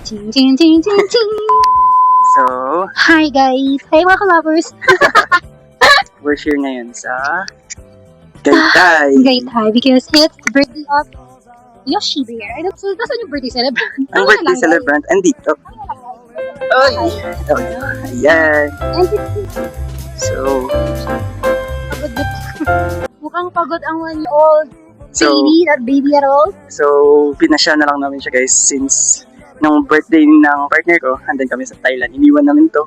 Ching, ching, ching, ching, ching. So, Hi guys! Hi mga ka-lovers! we're here ngayon sa Gaytay. Gaytay because it's the birthday of Yoshi Bear. I don't know, nasaan yung birthday celebrant? Ang birthday celebrant, andito. Oy! Ayan. And it's So, pagod na mukhang pagod ang 1-year-old So- baby, not baby at all. so pinasya na lang namin siya guys since nung birthday ng partner ko, andun kami sa Thailand. Iniwan namin to.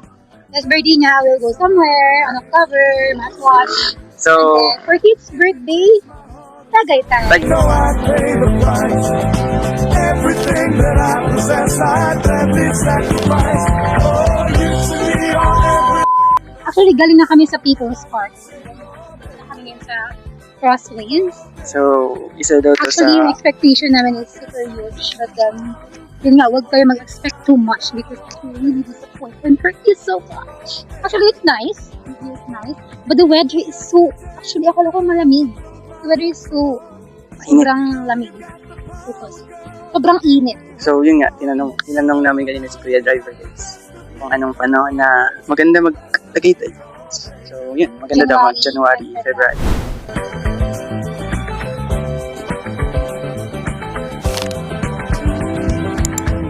Next birthday niya, we'll go somewhere, on October, must-watch. So, And for his birthday, Tagaytay. like, know I pay the price. Everything that I possess, I gladly sacrifice. Oh, you to me are everything. Actually, galing na kami sa People's Park. Kami ngayon sa Crossways. so, isa daw to Actually, yung sa, expectation namin is super huge. But yun nga, huwag kayo mag-expect too much because it will really disappoint and hurt you so much. Actually, it's nice. It is nice. But the weather is so, actually, akala ko malamig. The weather is so, sobrang lamig. Sobrang init. so yun nga, tinanong namin kanina si Kuya Driver guys kung anong panahon na maganda mag-Tagaytay. So, yun, maganda daw January, mag-January, February.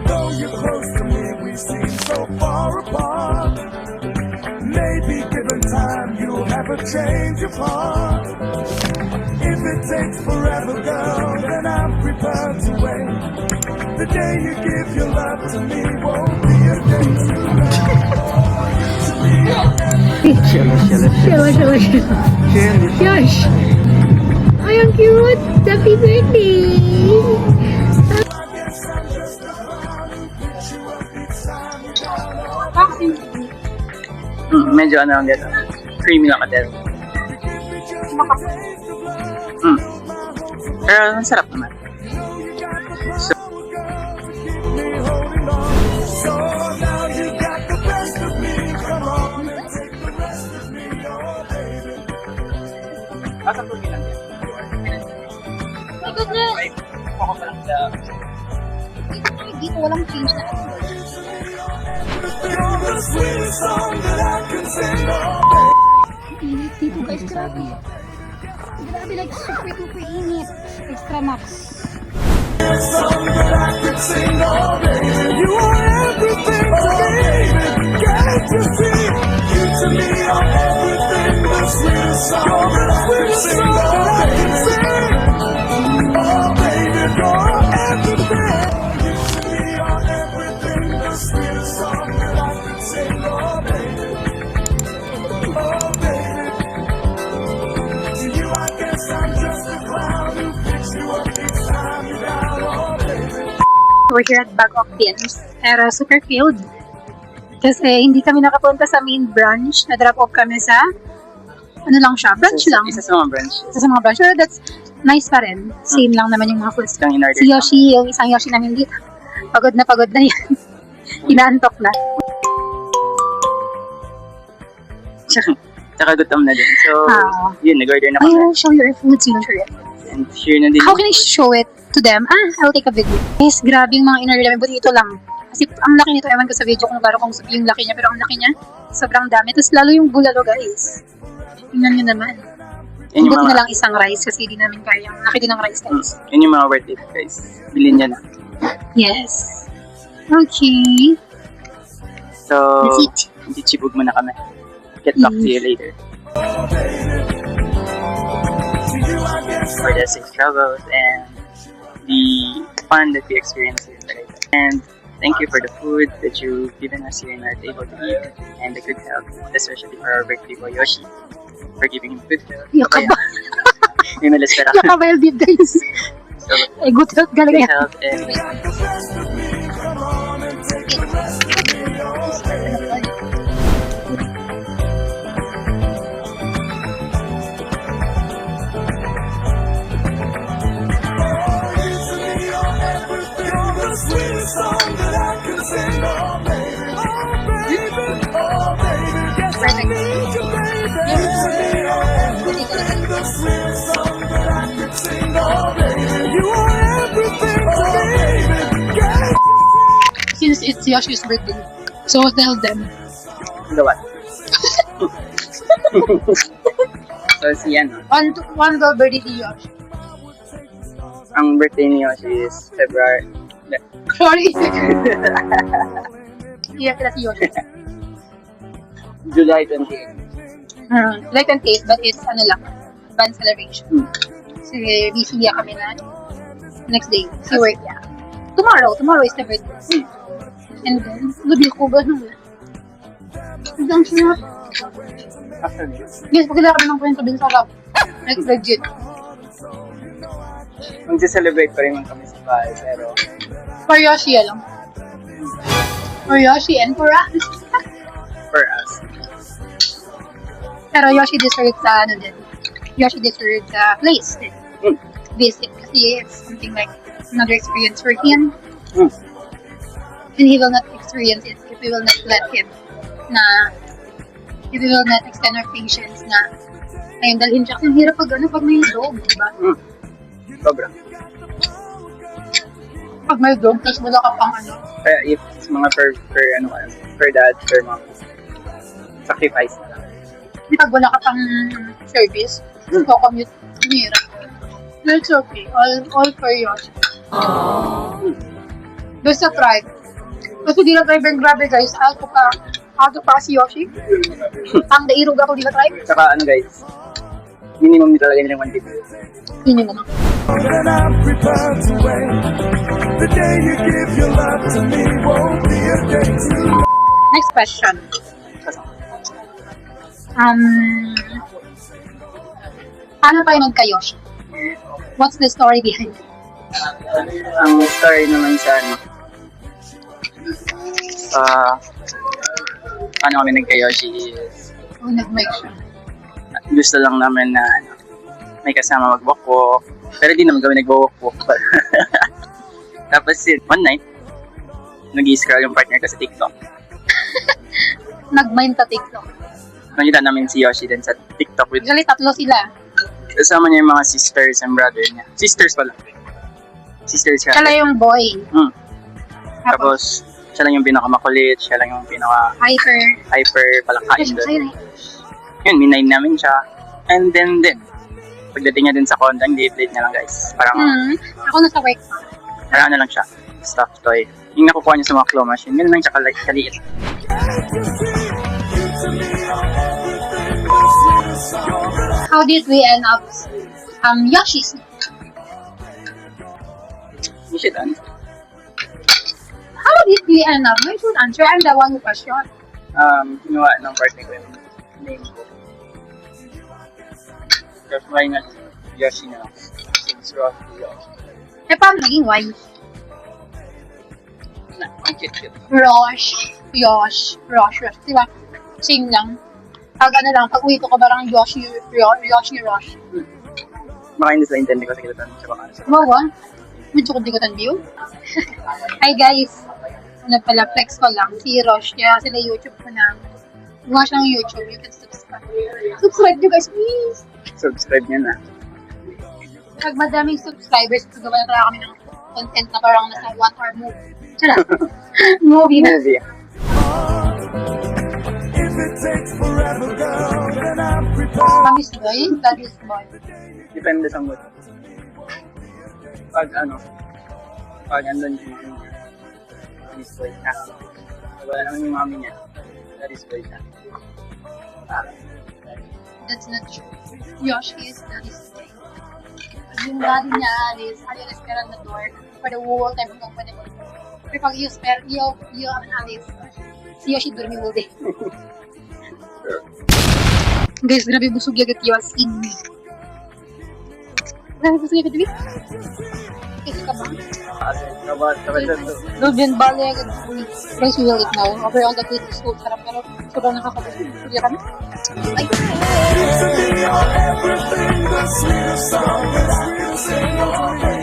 Though you're close to me, we seem so far apart. Maybe given time, you'll have a change of heart. If it takes forever, girl, then I'm prepared to wait. The day you give your love to me won't be a day too Gosh! Ay, ang cute! Happy birthday! Medyo ano ang gano'n, creamy lang kadero. Pero ang sarap naman. So, So now you got the best of me. Come on and take the rest of me, oh baby. asa po lang yan? My goodness! Ay, ako pa lang sa... Dito walang change na. You're the sweetest song that I can sing, oh baby. Init dito guys, grabe. Grabe, like super duper init. Extra max. Song that I can sing, oh baby. You are everything to me. Can't you see? You to me are everything. The sweetest song that I can sing, oh baby. Oh baby, you're everything. You to me are everything. The sweetest song that I can sing, oh baby. Oh baby. To you I guess I'm just a clown who picks you up each time you're down, oh baby. We're here at Bag of Pins. Pero super filled. Kasi hindi kami nakapunta sa main branch. Na-drop off kami sa ano lang siya, branch lang. Isa sa mga branch. Isa sa mga branch. Pero that's nice pa rin. Same lang naman yung mga foods. Isang in-order Si Yoshi, yung isang Yoshi namin dito. Pagod na yan. Inaantok na. Tsaka gutom na din. So, Ah. yun, nag-order na I kami. will show your food signature. And here na din. How can I show it to them? I'll take a video. Guys, grabe yung mga in-order namin. Buti ito lang. Kasi ang laki nito, ewan ko sa video kung gano'n kung yung laki niya. Pero ang laki niya, sobrang dami. Tapos lalo yung bulalo, guys. Tingnan nyo naman. Yan yung Buti mga, na lang isang rice kasi di namin kaya. Ang laki din ng rice, guys. yun yung mga worth it, guys. Bilhin niya na. Yes. Okay. So, That's it. chichibog muna kami. Get back to you later. For the safe travels and the fun that we experienced here today. And thank you for the food that you've given us here in our table to eat and the good health, especially for our birthday boy Yoshi, for giving him good health. Yakaba. May malas ka Yakaba yung beef, guys. So, Eh, good health galing good yan. health and Sweetest song that I can sing, oh baby, oh baby, oh baby, yes I need you, baby. sweetest song that I could sing. Oh, baby, you are everything to me. Can't Since it's Yoshi's birthday, so tell them. The what? So, si ano, One the birthday ni Yoshi. ang birthday ni Yoshi is February. Sorry. Iya kita si Yoshi. July 28. Like an taste, but it's ano lang, band celebration. Hmm. So, busy kami na next day. Si work ya. Tomorrow is the birthday. And then, gabi ko ba nung ang sarap. Actually, Yes, pagkila kami ng kwento din sa lab. Like, legit. mag-celebrate pa rin kami sa bahay, pero For Yoshi, alam. For Yoshi and for us. for us, Pero Yoshi deserves ano din. Yoshi deserves a place din. Hmm. Visit. Kasi it's something like another experience for him. Hmm. And he will not experience it if we will not let him na if we will not extend our patience na ayun, dalhin siya. Kasi ang hirap pag may dog, di ba? sobra. Pag may dog, tapos wala ka pang ano. Kaya if mga per dad, per mom, sacrifice na lang. Di pag wala ka pang service, so commute, hirap. But it's okay. All for Yoshi. Basta try. Kasi di na driver grabe guys. Alto pa si Yoshi. Ang dairog ako di na try. Saka ano guys, minimum nito talaga nilang 1 tip. Minimum. and I'm prepared to wait. The day you give your love to me won't be a day too long. Next question. Paano tayo nagka-Yoshi? What's the story behind it? Ang story naman sa ano, paano kami nagka-Yoshi is, Oh, nag-make siya. gusto lang namin na ano, may kasama mag-walk-walk, pero di naman kami nag-walk-walk. Tapos yun, one night, nag-i-scroll yung partner ko sa TikTok. Nag-mind sa TikTok. Nakita namin si Yoshi din sa TikTok with, Actually, tatlo sila. kasama niya yung mga sisters and brother niya. Sisters pala. Sisters Siya ka. lang yung boy. Tapos, siya lang yung pinakamakulit, siya lang yung Hyper. palakain doon. Ayun. Yun, minay namin siya. And then, pagdating niya din sa kondang, di-plate niya lang guys. Parang, Ako nasa work pa. parang ano lang siya, stuffed toy. Yung nakukuha niya sa mga claw machine, yun lang siya kaliit. How did we end up Yoshi's? You should answer. How did we end up? I should answer. I'm the one who questioned. Kinuha ng partner ko yung name ko. Kasi why not Yoshi na lang? Since Rocky Yoshi. Eh, paano naging why? Ang cute. Rosh. Diba? Same lang. Pag ano lang, pag uwi ko ka parang Yoshi. Baka hindi sila intindi ko sa kilatan sa baka. Mawa? Medyo kundi-kutan view. Hi guys. Ano pala, flex ko lang. Si Rosh. Kaya sila YouTube ko na. Gawa siya ng YouTube. You can subscribe. Subscribe nyo guys, please. Subscribe niya na. Pag madaming subscribers, gagawa na talaga kami ng content na parang nasa 1 hour movie. Charot. Movie na. Movie. If it takes forever, girl, then I'm prepared. Promise boy, that is boy. Depende sa mood. Pag andun yung mami niya, that is boy siya. Pag wala naman yung mami niya, that is boy siya. That's not true. Yoshi is that is boy. Pag yung daddy niya alis pero on the door for the whole time hanggang pwede mo. Pero pag you alis, si Yoshi durmi all day. Guys, grabe busog yagat Yoshi. Grabe busog yagat Yoshi. Kasi ka ba? Ruben Bale, guys, we will eat now. Overall, the food is so sarap, pero sobrang nakakabusog. Sige kami. Bye! To me, you're everything, the sweetest song, the sweetest song.